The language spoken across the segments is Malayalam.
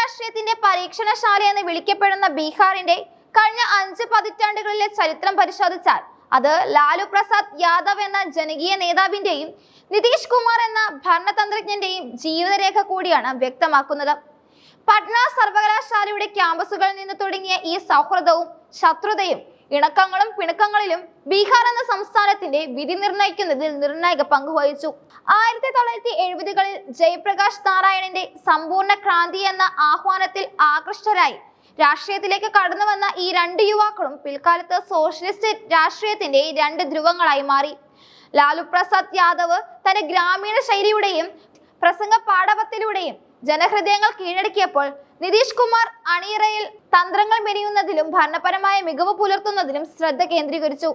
രാഷ്ട്രീയത്തിന്റെ പരീക്ഷണശാല എന്ന് വിളിക്കപ്പെടുന്ന ബീഹാറിന്റെ കഴിഞ്ഞ 5 പതിറ്റാണ്ടുകളിലെ ചരിത്രം പരിശോധിച്ചാൽ അത് ലാലു പ്രസാദ് യാദവ് എന്ന ജനകീയ നേതാവിന്റെയും നിതീഷ് കുമാർ എന്ന ഭരണതന്ത്രജ്ഞന്റെയും ജീവിതരേഖ കൂടിയാണ് വ്യക്തമാക്കുന്നത്. പട്ന സർവകലാശാലയുടെ ക്യാമ്പസുകളിൽ നിന്ന് തുടങ്ങിയ ഈ സൗഹൃദവും ശത്രുതയും ഇണക്കങ്ങളും പിണക്കങ്ങളിലും ബീഹാർ എന്ന സംസ്ഥാനത്തിന്റെ വിധി നിർണയിക്കുന്നതിൽ നിർണായക പങ്കുവഹിച്ചു. 1970-കളിൽ ജയപ്രകാശ് നാരായണന്റെ സമ്പൂർണ്ണ ക്രാന്തി എന്ന ആഹ്വാനത്തിൽ ആകൃഷ്ടരായി രാഷ്ട്രീയത്തിലേക്ക് കടന്നു വന്ന ഈ രണ്ട് യുവാക്കളും പിൽക്കാലത്ത് സോഷ്യലിസ്റ്റ് രാഷ്ട്രീയത്തിന്റെ രണ്ട് ധ്രുവങ്ങളായി മാറി. ലാലു പ്രസാദ് യാദവ് തന്റെ ഗ്രാമീണ ശൈലിയുടെയും പ്രസംഗ പാടവത്തിലൂടെയും ജനഹൃദയങ്ങൾ കീഴടക്കിയപ്പോൾ നിതീഷ് കുമാർ അണിയറയിൽ തന്ത്രങ്ങൾ മെനയുന്നതിലും ഭരണപരമായ മികവ് പുലർത്തുന്നതിലും ശ്രദ്ധ കേന്ദ്രീകരിച്ചു.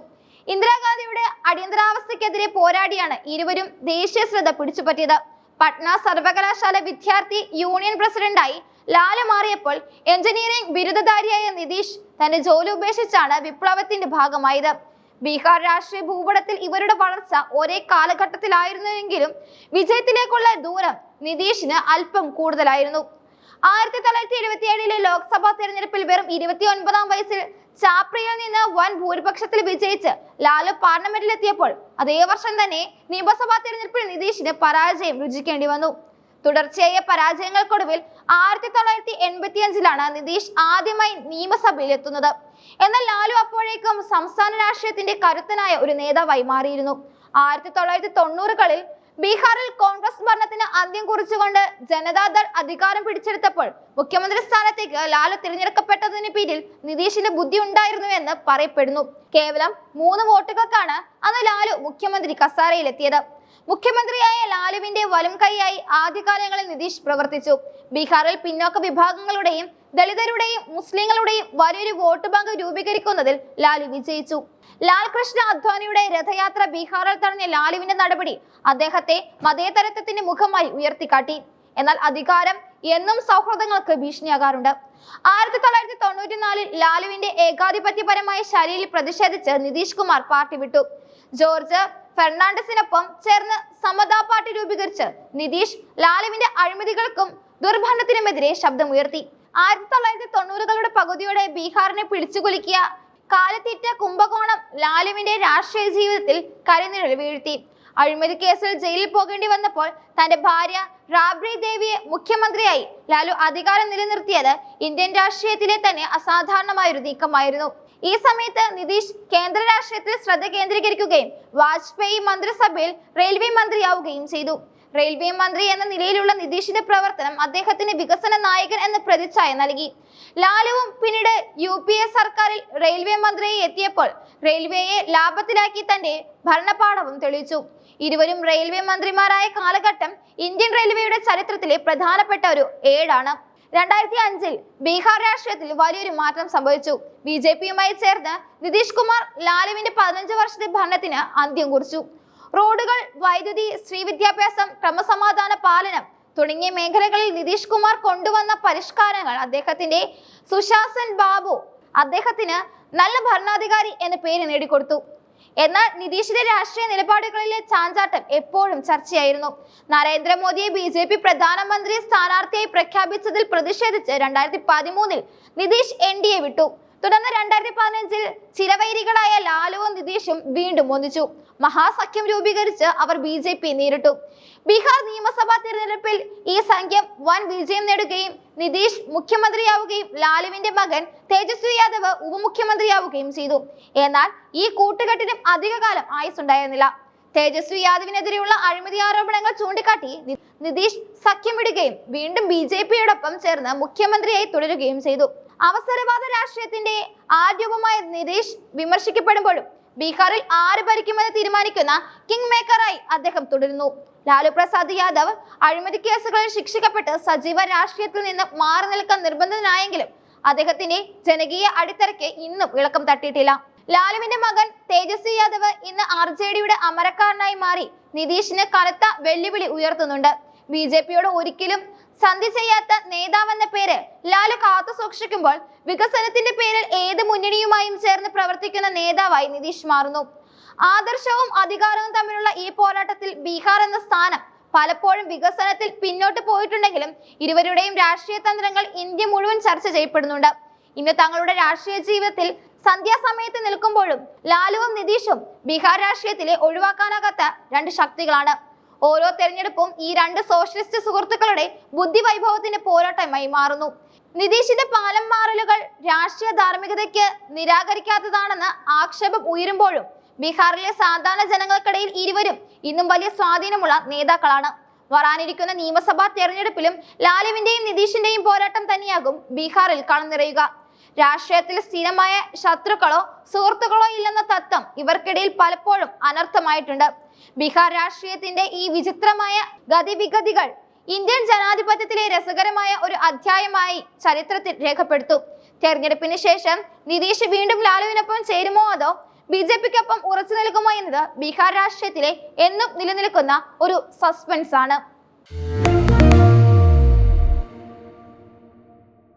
ഇന്ദിരാഗാന്ധിയുടെ അടിയന്തരാവസ്ഥയ്ക്കെതിരെ പോരാടിയാണ് ഇരുവരും ദേശീയ ശ്രദ്ധ പിടിച്ചുപറ്റിയത്. പട്ന സർവകലാശാല വിദ്യാർത്ഥി യൂണിയൻ പ്രസിഡന്റായി ലാലു മാറിയപ്പോൾ എഞ്ചിനീയറിംഗ് ബിരുദധാരിയായ നിതീഷ് തന്റെ ജോലി ഉപേക്ഷിച്ചാണ് വിപ്ലവത്തിന്റെ ഭാഗമായത്. ബീഹാർ രാഷ്ട്രീയ ഭൂപടത്തിൽ ഇവരുടെ വളർച്ച ഒരേ കാലഘട്ടത്തിലായിരുന്നുവെങ്കിലും വിജയത്തിലേക്കുള്ള ദൂരം നിതീഷിന് അല്പം കൂടുതലായിരുന്നു. 1977-ലെ ലോക്സഭാ തെരഞ്ഞെടുപ്പിൽ വെറും 29-ാം വയസ്സിൽ ചാപ്രിയിൽ നിന്ന് വൻ ഭൂരിപക്ഷത്തിൽ വിജയിച്ച് ലാലു പാർലമെന്റിലെത്തിയപ്പോൾ അതേ വർഷം തന്നെ നിയമസഭാ തെരഞ്ഞെടുപ്പിൽ നിതീഷിന് പരാജയം രുചിക്കേണ്ടി വന്നു. തുടർച്ചയായ പരാജയങ്ങൾക്കൊടുവിൽ 1985-ലാണ് നിതീഷ് ആദ്യമായി നിയമസഭയിൽ എത്തുന്നത്. എന്നാൽ ലാലു അപ്പോഴേക്കും സംസ്ഥാന രാഷ്ട്രീയത്തിന്റെ കരുത്തനായ ഒരു നേതാവായി മാറിയിരുന്നു. 1990-കളിൽ ബീഹാറിൽ കോൺഗ്രസ് ഭരണത്തിന് അന്ത്യം കുറിച്ചുകൊണ്ട് ജനതാദൾ അധികാരം പിടിച്ചെടുത്തപ്പോൾ മുഖ്യമന്ത്രി സ്ഥാനത്തേക്ക് ലാലു തിരഞ്ഞെടുക്കപ്പെട്ടതിന് പിന്നിൽ നിതീഷിന് ബുദ്ധി ഉണ്ടായിരുന്നുവെന്ന് പറയപ്പെടുന്നു. കേവലം 3 വോട്ടുകൾക്കാണ് അന്ന് ലാലു മുഖ്യമന്ത്രി കസാരയിലെത്തിയത്. മുഖ്യമന്ത്രിയായ ലാലുവിന്റെ വലം കൈയായി ആദ്യകാലങ്ങളിൽ നിതീഷ് പ്രവർത്തിച്ചു. ബീഹാറിൽ പിന്നോക്ക വിഭാഗങ്ങളുടെയും ദളിതരുടെയും മുസ്ലിങ്ങളുടെയും വലിയൊരു വോട്ട് ബാങ്ക് രൂപീകരിക്കുന്നതിൽ ലാലു വിജയിച്ചു. ലാൽ കൃഷ്ണ അദ്വാനിയുടെ രഥയാത്ര ബീഹാറിൽ തടഞ്ഞ ലാലുവിന്റെ നടപടി അദ്ദേഹത്തെ മതേതരത്വത്തിന്റെ മുഖമായി ഉയർത്തിക്കാട്ടി. എന്നാൽ അധികാരം എന്നും സൗഹൃദങ്ങൾക്ക് ഭീഷണിയാകാറുണ്ട്. 1994-ൽ ലാലുവിന്റെ ഏകാധിപത്യപരമായ ശൈലിയിൽ പ്രതിഷേധിച്ച് നിതീഷ് കുമാർ പാർട്ടി വിട്ടു. ജോർജ് ഫെർണാണ്ടസിനൊപ്പം ചേർന്ന് സമതാ പാർട്ടി രൂപീകരിച്ച് നിതീഷ് ലാലുവിന്റെ അഴിമതികൾക്കും ദുർഭരണത്തിനുമെതിരെ ശബ്ദമുയർത്തി. 1990-കളുടെ പകുതിയോടെ ബീഹാറിനെ പിടിച്ചുകുലുക്കിയ കാലിത്തീറ്റ കുംഭകോണം ലാലുവിന്റെ രാഷ്ട്രീയ ജീവിതത്തിൽ കരിനിഴൽ വീഴ്ത്തി. അഴിമതി കേസിൽ ജയിലിൽ പോകേണ്ടി വന്നപ്പോൾ തന്റെ ഭാര്യ റാബ്രി ദേവിയെ മുഖ്യമന്ത്രിയായി ലാലു അധികാരം നിലനിർത്തിയത് ഇന്ത്യൻ രാഷ്ട്രീയത്തിലെ തന്നെ അസാധാരണമായൊരു നീക്കമായിരുന്നു. ഈ സമയത്ത് നിതീഷ് കേന്ദ്ര രാഷ്ട്രീയത്തിൽ ശ്രദ്ധ കേന്ദ്രീകരിക്കുകയും വാജ്പേയി മന്ത്രിസഭയിൽ റെയിൽവേ മന്ത്രിയാവുകയും ചെയ്തു. റെയിൽവേ മന്ത്രി എന്ന നിലയിലുള്ള നിതീഷിന്റെ പ്രവർത്തനം അദ്ദേഹത്തിന് വികസന നായകൻ എന്ന പ്രതിച്ഛായ നൽകി. ലാലുവും പിന്നീട് UPA സർക്കാരിൽ റെയിൽവേ മന്ത്രിയായി എത്തിയപ്പോൾ റെയിൽവേയെ ലാഭത്തിലാക്കി തന്റെ ഭരണപാഠവും തെളിയിച്ചു. ഇരുവരും റെയിൽവേ മന്ത്രിമാരായ കാലഘട്ടം ഇന്ത്യൻ റെയിൽവേയുടെ ചരിത്രത്തിലെ പ്രധാനപ്പെട്ട ഒരു ഏടാണ്. 2005-ൽ ബീഹാർ രാഷ്ട്രീയത്തിൽ വലിയൊരു മാറ്റം സംഭവിച്ചു. BJPയുമായി ചേർന്ന് നിതീഷ് കുമാർ ലാലുവിന്റെ 15 വർഷത്തെ ഭരണത്തിന് അന്ത്യം കുറിച്ചു. റോഡുകൾ, വൈദ്യുതി, സ്ത്രീ വിദ്യാഭ്യാസം, ക്രമസമാധാന പാലനം തുടങ്ങിയ മേഖലകളിൽ നിതീഷ് കുമാർ കൊണ്ടുവന്ന പരിഷ്കാരങ്ങൾ അദ്ദേഹത്തിന്റെ സുശാസൻ ബാബു അദ്ദേഹത്തിന് നല്ല ഭരണാധികാരി എന്ന പേര് നേടിക്കൊടുത്തു. എന്നാൽ നിതീഷിന്റെ രാഷ്ട്രീയ നിലപാടുകളിലെ ചാഞ്ചാട്ടം എപ്പോഴും ചർച്ചയായിരുന്നു. നരേന്ദ്രമോദിയെ BJP പ്രധാനമന്ത്രി സ്ഥാനാർത്ഥിയായി പ്രഖ്യാപിച്ചതിൽ പ്രതിഷേധിച്ച് 2013-ൽ നിതീഷ് NDA വിട്ടു. തുടർന്ന് 2015-ൽ ചിരവൈരികളായ ലാലുവും നിതീഷും വീണ്ടും ഒന്നിച്ചു. മഹാസഖ്യം രൂപീകരിച്ച് അവർ BJP നേരിട്ടു. ബീഹാർ നിയമസഭാ തിരഞ്ഞെടുപ്പിൽ ഈ സഖ്യം വൻ വിജയം നേടുകയും നിതീഷ് മുഖ്യമന്ത്രിയാവുകയും ലാലുവിന്റെ മകൻ തേജസ്വി യാദവ് ഉപമുഖ്യമന്ത്രിയാവുകയും ചെയ്തു. എന്നാൽ ഈ കൂട്ടുകെട്ടിനും അധികകാലം ആയുസ്സുണ്ടായിരുന്നില്ല. തേജസ്വി യാദവിനെതിരെയുള്ള അഴിമതി ആരോപണങ്ങൾ ചൂണ്ടിക്കാട്ടി നിതീഷ് സഖ്യം വിടുകയും വീണ്ടും BJPയോടൊപ്പം ചേർന്ന് മുഖ്യമന്ത്രിയായി തുടരുകയും ചെയ്തു. അവസരവാദ രാഷ്ട്രീയത്തിന്റെ ആദ്യവുമായ നിതീഷ് വിമർശിക്കപ്പെടുമ്പോഴും ബീഹാറിൽ ആര് ഭരിക്കുമെന്ന് തീരുമാനിക്കുന്ന കിങ് മേക്കറായി അദ്ദേഹം തുടരുന്നു. ലാലു പ്രസാദ് യാദവ് അഴിമതി കേസുകളിൽ ശിക്ഷിക്കപ്പെട്ട് സജീവ രാഷ്ട്രീയത്തിൽ നിന്ന് മാറി നിൽക്കാൻ നിർബന്ധിതനായെങ്കിലും അദ്ദേഹത്തിന്റെ ജനകീയ അടിത്തറയ്ക്ക് ഇന്നും ഇളക്കം തട്ടിയിട്ടില്ല. ലാലുവിന്റെ മകൻ തേജസ്വി യാദവ് ഇന്ന് RJDയുടെ അമരക്കാരനായി മാറി നിതീഷിന് കനത്ത വെല്ലുവിളി ഉയർത്തുന്നുണ്ട്. BJPയോട് ഒരിക്കലും സന്ധി ചെയ്യാത്ത നേതാവെന്ന പേര് ലാലു കാത്തു സൂക്ഷിക്കുമ്പോൾ വികസനത്തിന്റെ പേരിൽ ഏത് മുന്നണിയുമായും ചേർന്ന് പ്രവർത്തിക്കുന്ന നേതാവായി നിതീഷ് മാറുന്നു. ആദർശവും അധികാരവും തമ്മിലുള്ള ഈ പോരാട്ടത്തിൽ ബീഹാർ എന്ന സ്ഥാനം പലപ്പോഴും വികസനത്തിൽ പിന്നോട്ട് പോയിട്ടുണ്ടെങ്കിലും ഇരുവരുടെയും രാഷ്ട്രീയ തന്ത്രങ്ങൾ ഇന്ത്യ മുഴുവൻ ചർച്ച ചെയ്യപ്പെടുന്നുണ്ട്. ഇന്ന് തങ്ങളുടെ രാഷ്ട്രീയ ജീവിതത്തിൽ സന്ധ്യാസമയത്ത് നിൽക്കുമ്പോഴും ലാലുവും നിതീഷും ബീഹാർ രാഷ്ട്രീയത്തിലെ ഒഴിവാക്കാനാകാത്ത രണ്ട് ശക്തികളാണ്. ഓരോ തെരഞ്ഞെടുപ്പും ഈ രണ്ട് സോഷ്യലിസ്റ്റ് സുഹൃത്തുക്കളുടെ ബുദ്ധിവൈഭവത്തിന്റെ പോരാട്ടമായി മാറുന്നു. നിതീഷിന്റെ പാലം മാറലുകൾ രാഷ്ട്രീയ ധാർമ്മികതയ്ക്ക് നിരാകരിക്കാത്തതാണെന്ന് ആക്ഷേപം ഉയരുമ്പോഴും ബീഹാറിലെ സാധാരണ ജനങ്ങൾക്കിടയിൽ ഇരുവരും ഇന്നും വലിയ സ്വാധീനമുള്ള നേതാക്കളാണ്. വരാനിരിക്കുന്ന നിയമസഭാ തെരഞ്ഞെടുപ്പിലും ലാലുവിന്റെയും നിതീഷിന്റെയും പോരാട്ടം തന്നെയാകും ബീഹാറിൽ കളനിറയുക. രാഷ്ട്രീയത്തിൽ സ്ഥിരമായ ശത്രുക്കളോ സുഹൃത്തുക്കളോ ഇല്ലെന്ന തത്വം ഇവർക്കിടയിൽ പലപ്പോഴും അനർത്ഥമായിട്ടുണ്ട്. ബീഹാർ രാഷ്ട്രീയത്തിന്റെ ഈ വിചിത്രമായ ഗതിവിഗതികൾ ഇന്ത്യൻ ജനാധിപത്യത്തിലെ രസകരമായ ഒരു അധ്യായമായി ചരിത്രത്തിൽ രേഖപ്പെടുത്തും. തെരഞ്ഞെടുപ്പിന് ശേഷം നിതീഷ് വീണ്ടും ലാലുവിനൊപ്പം ചേരുമോ അതോ BJPക്കൊപ്പം ഉറച്ചു നിൽക്കുമോ എന്നത് ബീഹാർ രാഷ്ട്രീയത്തിലെ എന്നും നിലനിൽക്കുന്ന ഒരു സസ്പെൻസ് ആണ്.